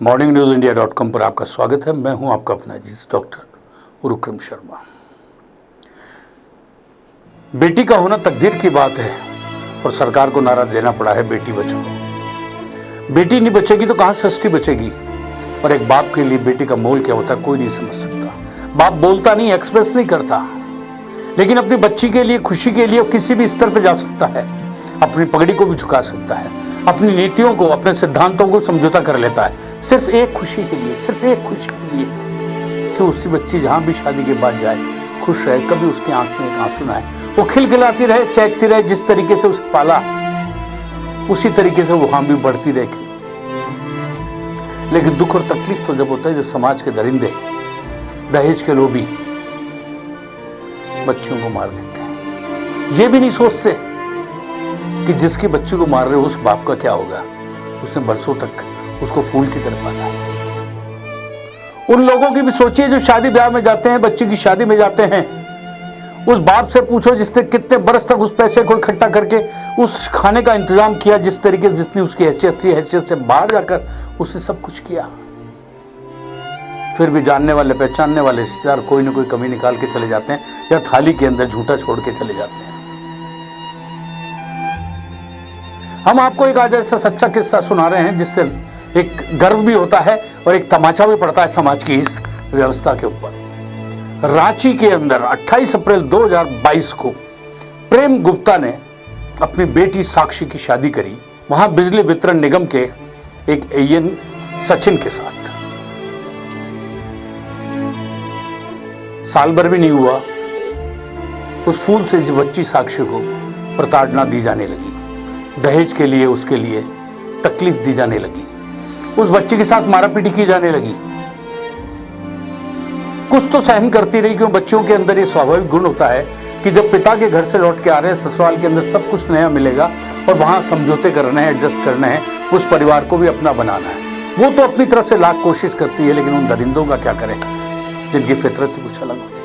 morningnews.india.com पर आपका स्वागत है। मैं हूं आपका अपना अजीज डॉक्टर उरुक्रम शर्मा। बेटी का होना तकदीर की बात है और सरकार को नारा देना पड़ा है बेटी बचाओ। बेटी नहीं बचेगी तो कहां सृष्टि बचेगी। और एक बाप के लिए बेटी का मोल क्या होता है कोई नहीं समझ सकता। बाप बोलता नहीं, एक्सप्रेस नहीं करता, लेकिन अपनी बच्ची के लिए, खुशी के लिए किसी भी स्तर पर जा सकता है, अपनी पगड़ी को भी झुका सकता है, अपनी नीतियों को, अपने सिद्धांतों को समझौता कर लेता है, सिर्फ एक खुशी के लिए, सिर्फ एक खुशी के लिए कि उसकी बच्ची जहां भी शादी के बाद जाए खुश रहे, कभी उसकी आंख में एक आंसू ना आए, वो खिलखिलाती रहे, चहकती रहे। जिस तरीके से उसे पाला उसी तरीके से वहां भी बढ़ती रहे। लेकिन दुख और तकलीफ तो जब होता है जब समाज के दरिंदे, दहेज के लोभी बच्चियों को मार देते हैं। ये भी नहीं सोचते कि जिसकी बच्ची को मार रहे हो उस बाप का क्या होगा। उसने बरसों तक उसको फूल की तरह पाला। उन लोगों की भी सोचिए जो शादी ब्याह में जाते हैं, बच्ची की शादी में जाते हैं। उस बाप से पूछो जिसने कितने बरस तक उस पैसे को इकट्ठा करके उस खाने का इंतजाम किया, जिस तरीके से जितनी उसकी हैसियत से बाहर जाकर उसने सब कुछ किया। फिर भी जानने वाले, पहचानने वाले रिश्तेदार कोई ना कोई कमी निकाल के चले जाते हैं या थाली के अंदर झूठा छोड़ के चले जाते हैं। हम आपको एक आज ऐसा सच्चा किस्सा सुना रहे हैं जिससे एक गर्व भी होता है और एक तमाचा भी पड़ता है समाज की इस व्यवस्था के ऊपर। रांची के अंदर 28 अप्रैल 2022 को प्रेम गुप्ता ने अपनी बेटी साक्षी की शादी करी, वहां बिजली वितरण निगम के एक एएन सचिन के साथ। साल भर भी नहीं हुआ, उस फूल से बच्ची साक्षी को प्रताड़ना दी जाने लगी, दहेज के लिए उसके लिए तकलीफ दी जाने लगी, उस बच्ची के साथ मारापीटी की जाने लगी। कुछ तो सहन करती रही, क्यों बच्चियों के अंदर ये स्वाभाविक गुण होता है कि जब पिता के घर से लौट के आ रहे हैं, ससुराल के अंदर सब कुछ नया मिलेगा और वहां समझौते करने हैं, एडजस्ट करने हैं, उस परिवार को भी अपना बनाना है। वो तो अपनी तरफ से लाख कोशिश करती है, लेकिन उन दरिंदों का क्या करें जिनकी फितरत कुछ अलग होती है।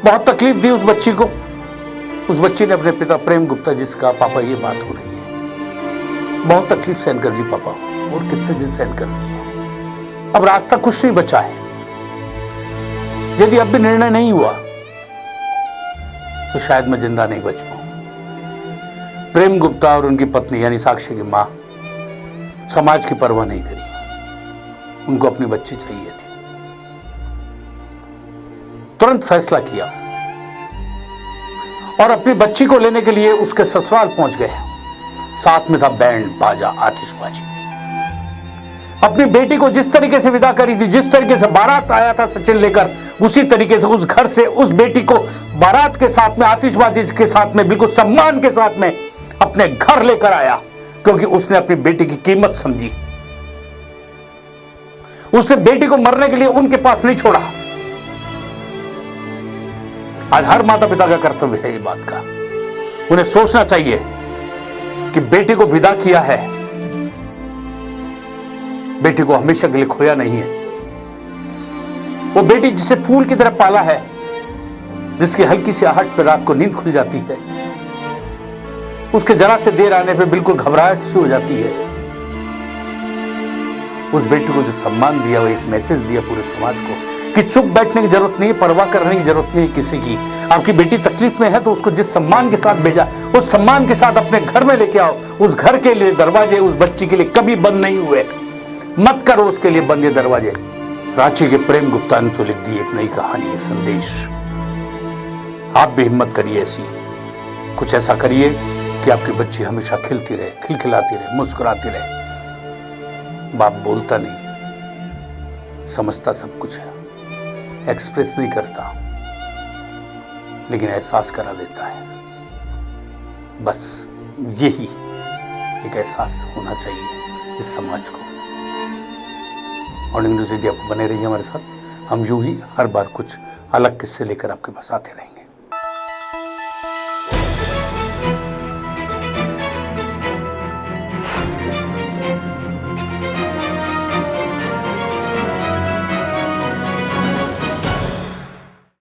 बहुत तकलीफ दी उस बच्ची को। उस बच्ची ने अपने पिता प्रेम गुप्ता जिसका पापा ये बात हो रही है, बहुत तकलीफ सहन कर ली पापा, और कितने दिन सहन कर ली। अब रास्ता कुछ नहीं बचा है। यदि अब भी निर्णय नहीं हुआ तो शायद मैं जिंदा नहीं बच पाऊं। प्रेम गुप्ता और उनकी पत्नी यानी साक्षी की मां समाज की परवाह नहीं करी, उनको अपनी बच्ची चाहिए थी। तुरंत फैसला किया और अपनी बच्ची को लेने के लिए उसके ससुराल पहुंच गए। साथ में था बैंड बाजा, आतिशबाजी। अपनी बेटी को जिस तरीके से विदा करी थी, जिस तरीके से बारात आया था सचिन लेकर, उसी तरीके से उस घर से उस बेटी को बारात के साथ में, आतिशबाजी के साथ में, बिल्कुल सम्मान के साथ में अपने घर लेकर आया, क्योंकि उसने अपनी बेटी की कीमत समझी। उसने बेटी को मरने के लिए उनके पास नहीं छोड़ा। आज हर माता पिता का कर्तव्य है ये बात का। उन्हें सोचना चाहिए कि बेटी को विदा किया है, बेटी को हमेशा के लिए खोया नहीं है। वो बेटी जिसे फूल की तरह पाला है, जिसकी हल्की सी आहट पर रात को नींद खुल जाती है, उसके जरा से देर आने पे बिल्कुल घबराहट सी हो जाती है। उस बेटी को जो सम्मान दिया, वो एक मैसेज दिया पूरे समाज को कि चुप बैठने की जरूरत नहीं है, परवाह करने की जरूरत नहीं है किसी की। आपकी बेटी तकलीफ में है तो उसको जिस सम्मान के साथ भेजा, उस सम्मान के साथ अपने घर में लेके आओ। उस घर के लिए दरवाजे उस बच्ची के लिए कभी बंद नहीं हुए। मत करो उसके लिए बंद ये दरवाजे। रांची के प्रेम गुप्ता ने तो लिख दी एक नई कहानी, एक संदेश। आप भी हिम्मत करिए, ऐसी कुछ ऐसा करिए कि आपकी बच्ची हमेशा खिलती रहे, खिलखिलाती रहे, मुस्कुराती रहे। बाप बोलता नहीं, समझता सब कुछ है, एक्सप्रेस नहीं करता, लेकिन एहसास करा देता है। बस यही एक एहसास होना चाहिए इस समाज को। मॉर्निंग न्यूज़ इंडिया पर बने रहिए हमारे साथ। हम यूं ही हर बार कुछ अलग किस्से लेकर आपके पास आते रहेंगे।